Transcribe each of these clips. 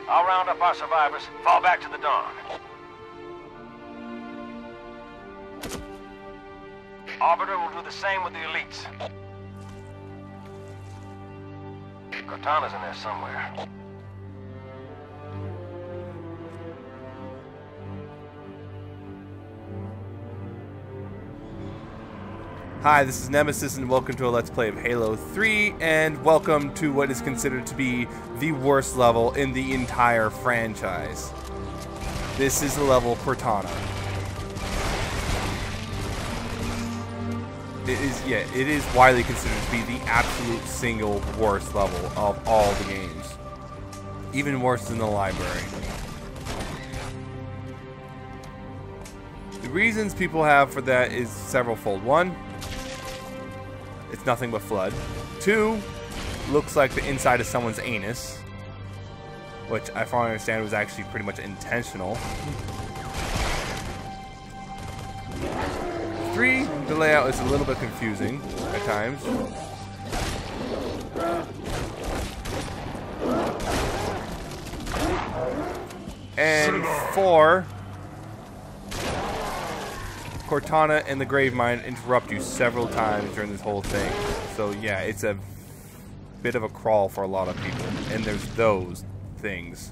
I'll round up our survivors, fall back to the dawn. Arbiter will do the same with the elites. Cortana's in there somewhere. Hi, this is Nemesis and welcome to a Let's Play of Halo 3, and welcome to what is considered to be the worst level in the entire franchise. This is the level Cortana. It is widely considered to be the absolute single worst level of all the games. Even worse than the library. The reasons people have for that is severalfold. One, it's nothing but flood. Two, looks like the inside of someone's anus, which I finally understand was actually pretty much intentional. Three, the layout is a little bit confusing at times. And four, Cortana and the Grave Mine interrupt you several times during this whole thing. So yeah, it's a bit of a crawl for a lot of people. And there's those things.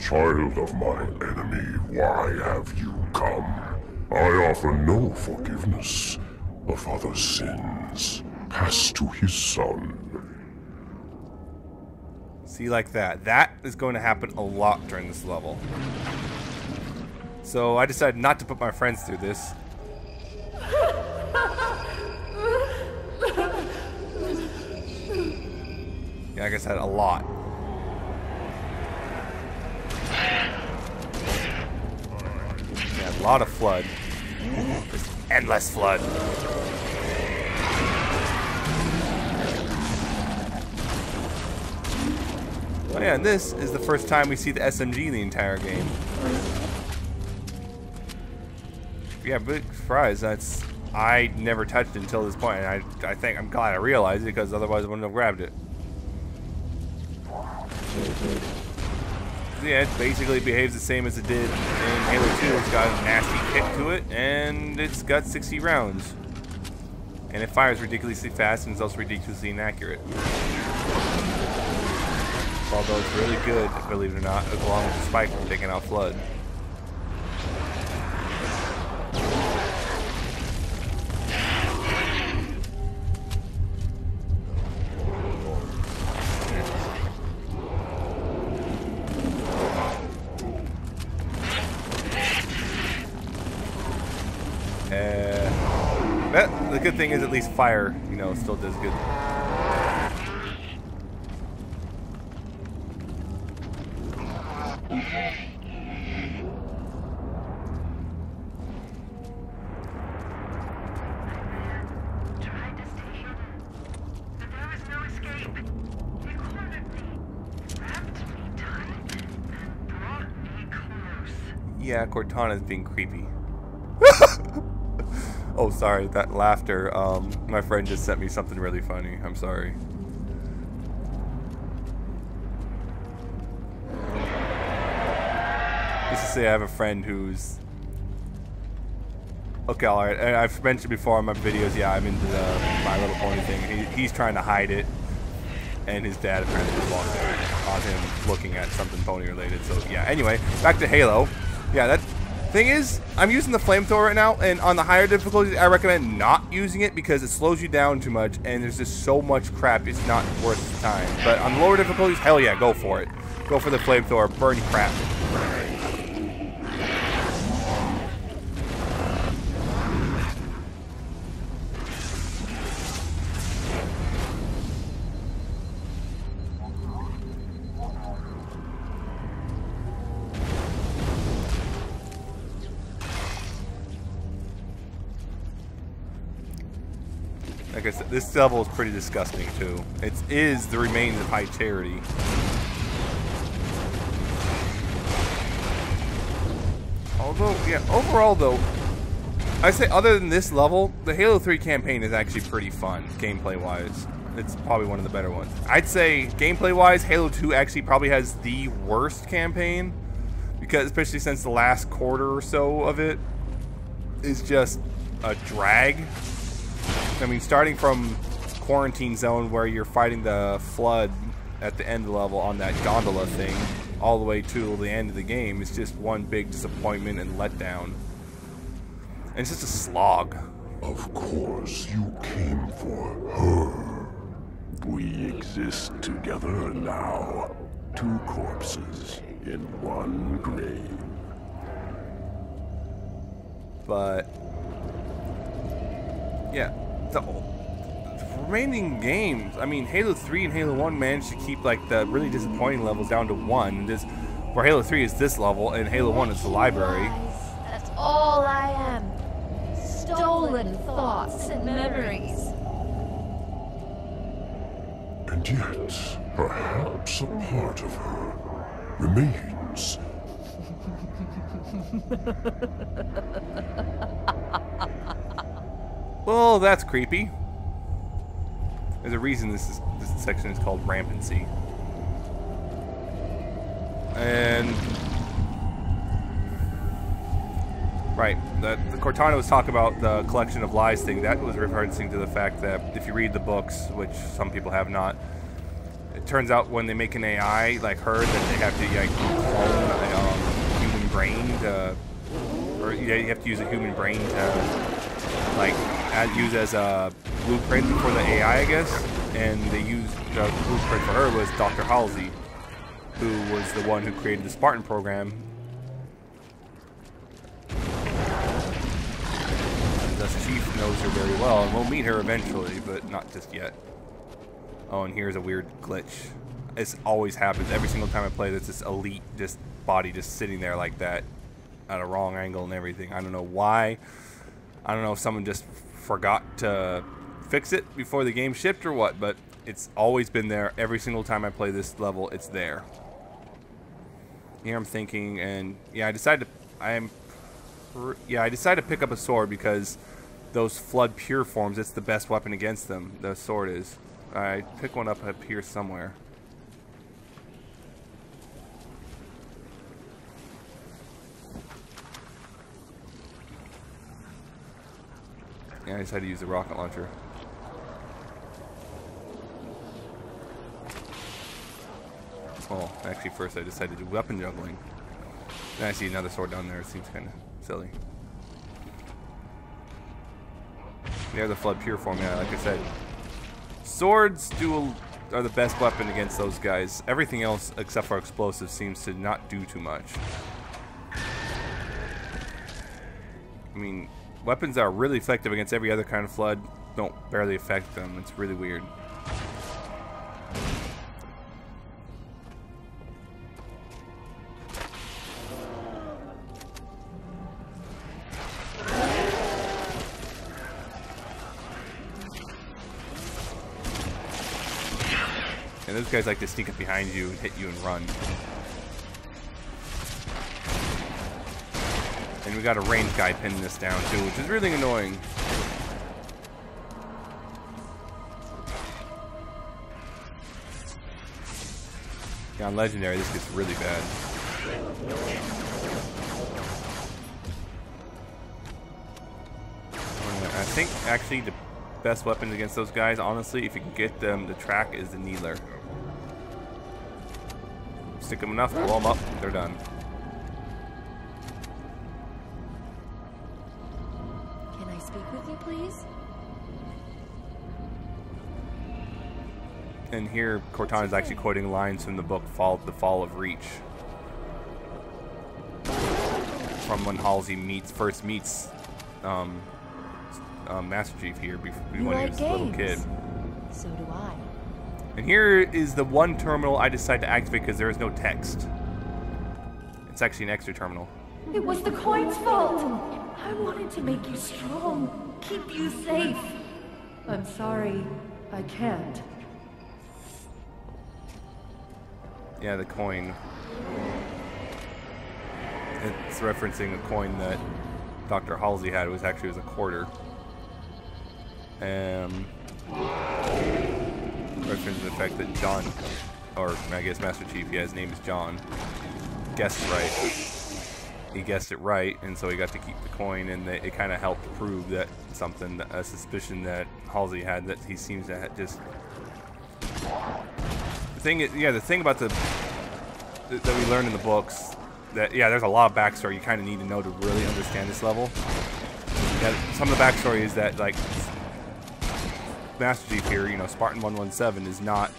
Child of my enemy, why have you come? I offer no forgiveness. A father's sins pass to his son. See, like that. That is going to happen a lot during this level. So I decided not to put my friends through this. Yeah, like I said, a lot. Yeah, a lot of flood. Just endless flood. Oh yeah, and this is the first time we see the SMG in the entire game. Yeah, big surprise. I never touched it until this point, and I think I'm glad I realized it, because otherwise I wouldn't have grabbed it. So yeah, it basically behaves the same as it did in Halo 2. It's got a nasty kick to it, and it's got 60 rounds. And it fires ridiculously fast, and it's also ridiculously inaccurate. Although it's really good, believe it or not, along with the spike for taking out flood. But the good thing is at least fire, you know, still does good. Yeah, Cortana's being creepy. Oh, sorry, that laughter. My friend just sent me something really funny. I'm sorry. Just to say, I have a friend who's... Okay, alright. I've mentioned before in my videos, yeah, I'm into the My Little Pony thing. He's trying to hide it. And his dad apparently just walked out on him looking at something pony related. So, yeah, anyway, back to Halo. Yeah, that thing is, I'm using the flamethrower right now, and on the higher difficulties, I recommend not using it because it slows you down too much, and there's just so much crap, it's not worth the time. But on lower difficulties, hell yeah, go for it. Go for the flamethrower, burn crap. Like I said, this level is pretty disgusting too. It is the remains of High Charity. Although, yeah, overall though, I say other than this level, the Halo 3 campaign is actually pretty fun, gameplay-wise. It's probably one of the better ones. I'd say gameplay-wise, Halo 2 actually probably has the worst campaign, because especially since the last quarter or so of it is just a drag. I mean, starting from Quarantine Zone, where you're fighting the Flood at the end of the level on that gondola thing, all the way to the end of the game, it's just one big disappointment and letdown. And it's just a slog. Of course, you came for her. We exist together now. Two corpses in one grave. But yeah, the remaining games, I mean, Halo 3 and Halo 1 managed to keep like the really disappointing levels down to 1. And this, where Halo 3 is this level and Halo 1 is the library. That's all I am. Stolen thoughts and memories. And yet, perhaps a part of her remains. Well, that's creepy. There's a reason this section is called Rampancy. And right, the Cortana was talking about the collection of lies thing. That was referencing to the fact that if you read the books, which some people have not, it turns out when they make an AI like her, that they have to like clone a human brain to, or yeah, you have to use a human brain to like use as a blueprint for the AI, I guess. And they used the blueprint for her was Dr. Halsey, who was the one who created the Spartan program. Thus, Chief knows her very well, and we'll meet her eventually, but not just yet. Oh, and here's a weird glitch. This always happens every single time I play this. This elite just body just sitting there like that at a wrong angle and everything. I don't know why. I don't know if someone just forgot to fix it before the game shipped or what, but it's always been there. Every single time I play this level, it's there. Here I'm thinking, and yeah, I decided to pick up a sword because those Flood Pure forms, it's the best weapon against them. The sword is. I pick one up here somewhere. Yeah, I decided to use the rocket launcher. Oh, actually first I decided to do weapon juggling. Then I see another sword down there. It seems kind of silly. Yeah, the Flood Pure form. Yeah, like I said, swords are the best weapon against those guys. Everything else except for explosives seems to not do too much. I mean, weapons that are really effective against every other kind of Flood don't barely affect them. It's really weird. And those guys like to sneak up behind you and hit you and run. And we got a ranged guy pinning us down too, which is really annoying. Yeah, on Legendary this gets really bad. I think actually the best weapons against those guys, honestly, if you can get them to track, is the Needler. Stick them enough, blow them up, they're done. Can I speak with you, please? And here, Cortana is actually quoting lines from the book The Fall of Reach. From when Halsey first meets Master Chief here when he was a little kid. So do I. And here is the one terminal I decided to activate because there is no text. It's actually an extra terminal. It was the coin's fault. I wanted to make you strong, keep you safe. I'm sorry, I can't. Yeah, the coin. It's referencing a coin that Dr. Halsey had. It was a quarter. reference to the fact that John, or I guess Master Chief, yeah, his name is John, guessed right. He guessed it right, and so he got to keep the coin, and it kind of helped prove that something, a suspicion that Halsey had, that he seems to just. The thing is, yeah, the thing about that we learned in the books, that yeah, there's a lot of backstory you kind of need to know to really understand this level. Yeah, some of the backstory is that like Master Chief here, you know, Spartan 117 is not.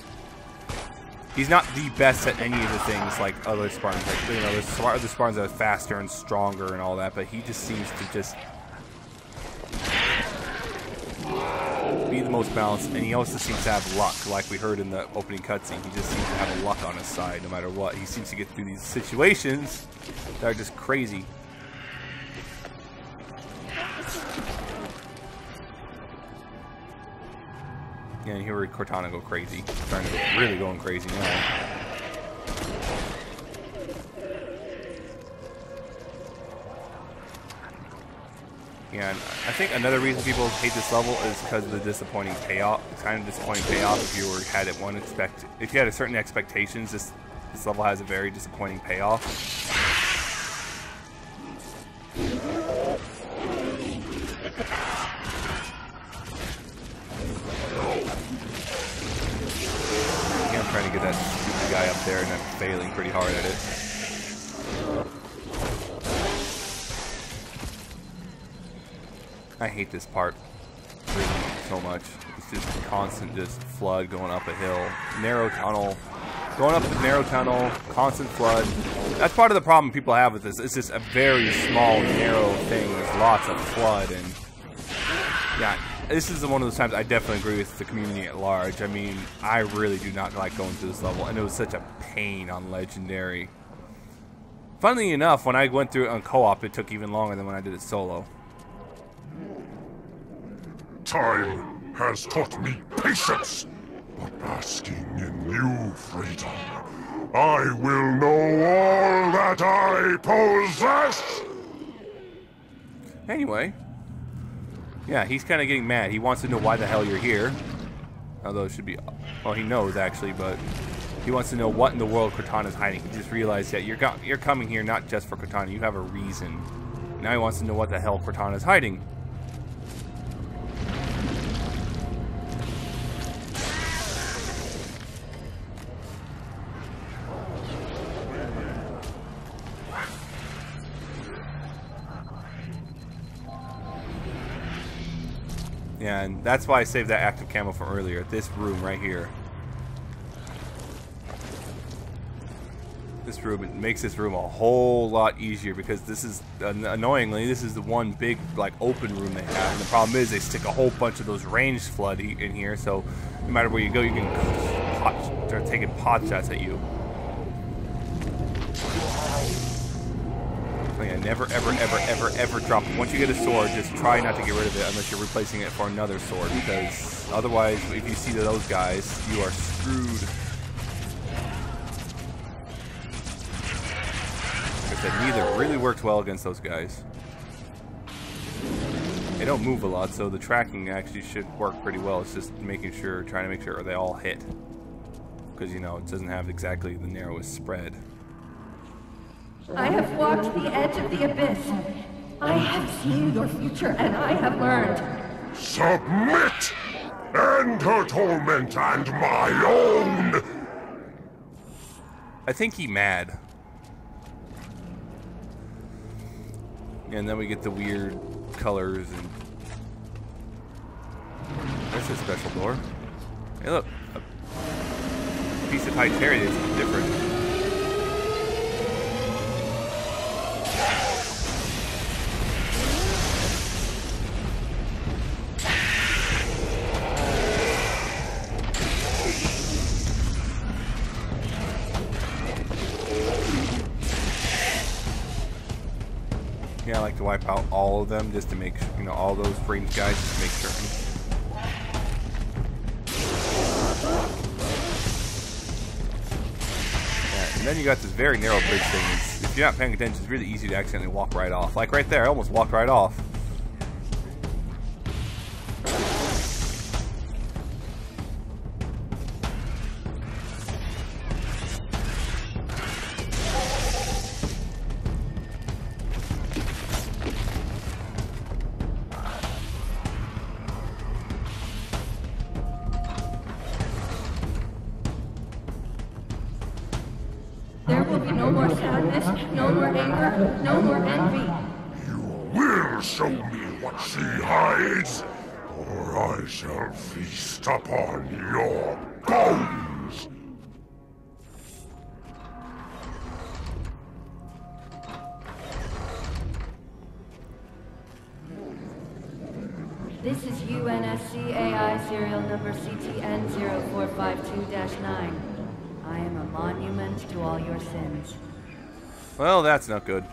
He's not the best at any of the things like other Spartans. Like, you know, there's other Spartans that are faster and stronger and all that, but he just seems to just be the most balanced, and he also seems to have luck, like we heard in the opening cutscene. He just seems to have a luck on his side no matter what. He seems to get through these situations that are just crazy. Yeah, and here we Cortana go crazy. Starting to really going crazy now. Yeah, and I think another reason people hate this level is because of the disappointing payoff. It's kind of disappointing payoff if you had if you had a certain expectations. This level has a very disappointing payoff. I'm trying to get that stupid guy up there, and I'm failing pretty hard at it. I hate this part really so much. It's just constant, just flood going up a hill, narrow tunnel, going up the narrow tunnel, constant flood. That's part of the problem people have with this. It's just a very small, narrow thing. There's lots of flood, and yeah, this is one of those times I definitely agree with the community at large. I mean, I really do not like going through this level, and it was such a pain on Legendary. Funnily enough, when I went through it on co-op, it took even longer than when I did it solo. Time has taught me patience, but basking in new freedom, I will know all that I possess! Anyway, yeah, he's kind of getting mad. He wants to know why the hell you're here. Although it should be, well, he knows actually, but he wants to know what in the world Cortana's hiding. He just realized that you're coming here not just for Cortana. You have a reason. Now he wants to know what the hell Cortana's hiding. Yeah, and that's why I saved that active camo from earlier. This room right here. This room, it makes this room a whole lot easier because this is, annoyingly, this is the one big, like, open room they have. And the problem is they stick a whole bunch of those ranged flood in here, so no matter where you go, you can start taking pot shots at you. Yeah, never, ever drop it. Once you get a sword, just try not to get rid of it unless you're replacing it for another sword, because otherwise, if you see those guys, you are screwed. Like I said, neither really worked well against those guys. They don't move a lot, so the tracking actually should work pretty well. It's just trying to make sure they all hit. Because, you know, it doesn't have exactly the narrowest spread. I have walked the edge of the abyss. I have seen your future, and I have learned. Submit! End her torment and my own! I think he's mad. And then we get the weird colors, and there's a special door. Hey look, a piece of Hyteria is different. Yeah, I like to wipe out all of them just to make sure, you know, all those frames guys, just to make certain. Yeah, and then you got this very narrow bridge thing. If you're not paying attention, it's really easy to accidentally walk right off. Like right there, I almost walked right off. will be no more sadness, no more anger, no more envy. You will show me what she hides, or I shall feast upon your bones! This is UNSCAI serial number CTN0452-9. I am a monument to all your sins. Well, that's not good.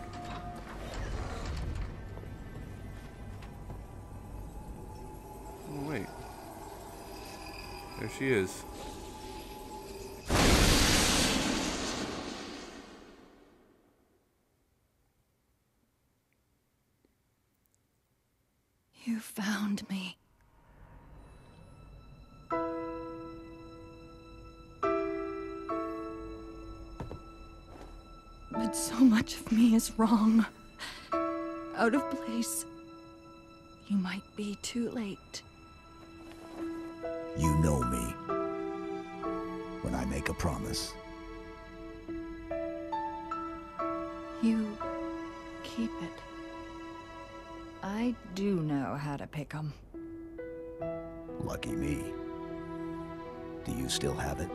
Oh, wait. There she is. You found me. But so much of me is wrong. Out of place. You might be too late. You know me. When I make a promise. You keep it. I do know how to pick 'em. Lucky me. Do you still have it?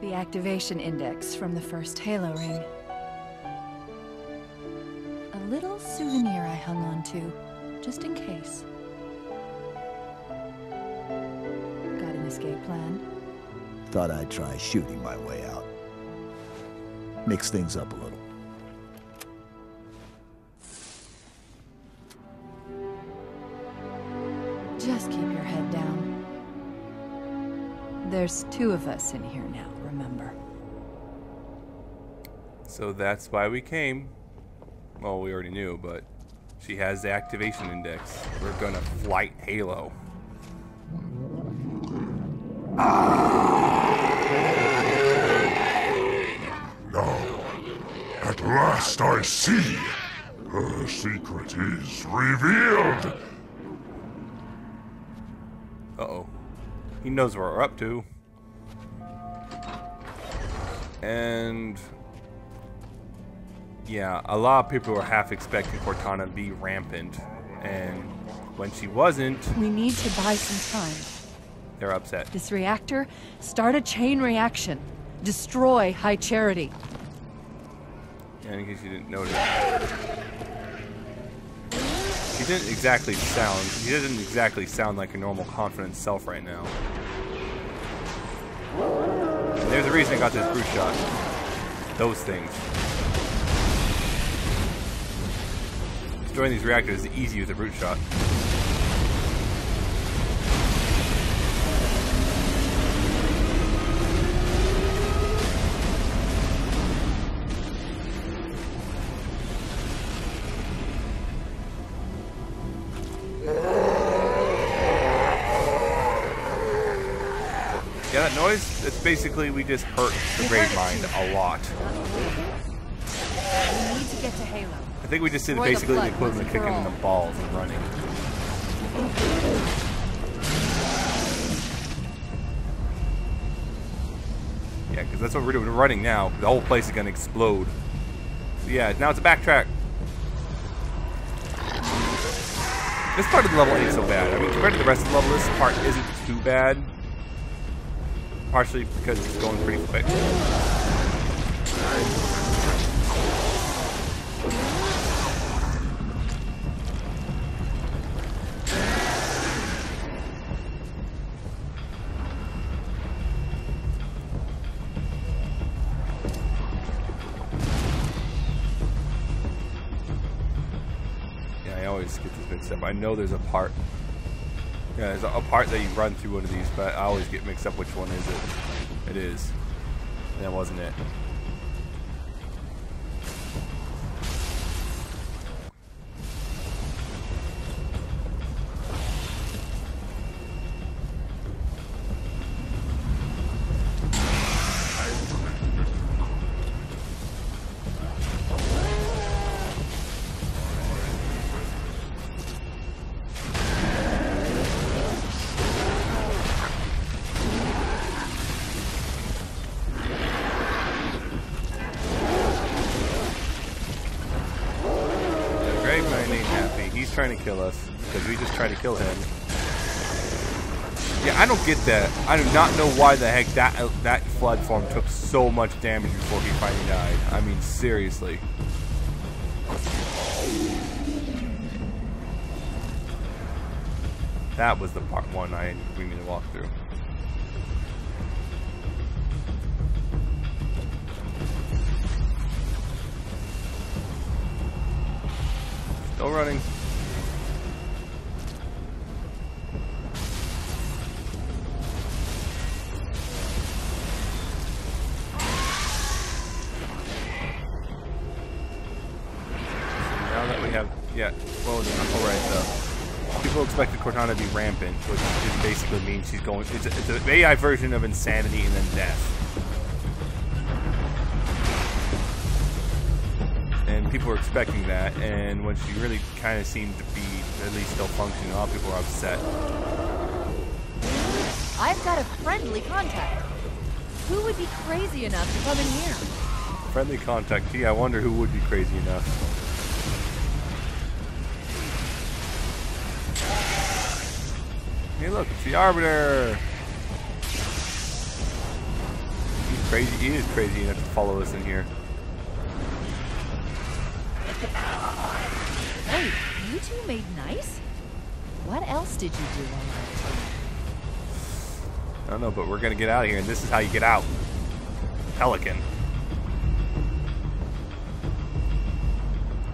The activation index from the first Halo ring. A little souvenir I hung on to, just in case. Got an escape plan? Thought I'd try shooting my way out. Mix things up a little. Just keep your head down. There's 2 of us in here now, remember? So that's why we came. Well, we already knew, but she has the activation index. We're gonna flight Halo. Now, at last I see. Her secret is revealed. Uh-oh. He knows what we're up to. And yeah, a lot of people were half expecting Cortana to be rampant, and when she wasn't, We need to buy some time. they're upset. This reactor, start a chain reaction. Destroy High Charity. And in case you didn't notice, he didn't exactly sound like a normal confident self right now. And there's a reason I got this brute shot. Those things. Destroying these reactors is easy with a brute shot. Yeah, that noise, it's basically we just hurt the grave mine a lot. We need to get to Halo. I think we just did Destroy the basically the flood equivalent of once and kicking for in all. the balls and running. Yeah, because that's what we're doing. We're running now. The whole place is going to explode. So yeah, now it's a backtrack. This part of the level ain't so bad. I mean, compared to the rest of the level, this part isn't too bad. Partially because it's going pretty quick. Yeah, I always get this mixed up. I know there's a part. Yeah, there's a part that you run through one of these, but I always get mixed up which one is it. It is. That wasn't it. kill us because we just tried to kill him. Yeah, I don't get that. I do not know why the heck that flood form took so much damage before he finally died. I mean, seriously. That was the part one we need to walk through. Still running. Now that we have, yeah, well, alright, people expected Cortana to be rampant, which just basically means she's going, it's an AI version of insanity and then death. And people were expecting that, and when she really kind of seemed to be at least still functioning, a lot of people were upset. I've got a friendly contact. Who would be crazy enough to come in here? Friendly contact, gee, I wonder who would be crazy enough. Hey look, it's the Arbiter! He's crazy, he is crazy enough to follow us in here. Hey, you two made nice? What else did you do on that team? I don't know, but we're gonna get out of here, and this is how you get out. Pelican.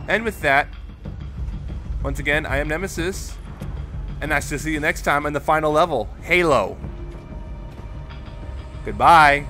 And with that, once again, I am Nemesis, and I shall see you next time on the final level, Halo. Goodbye.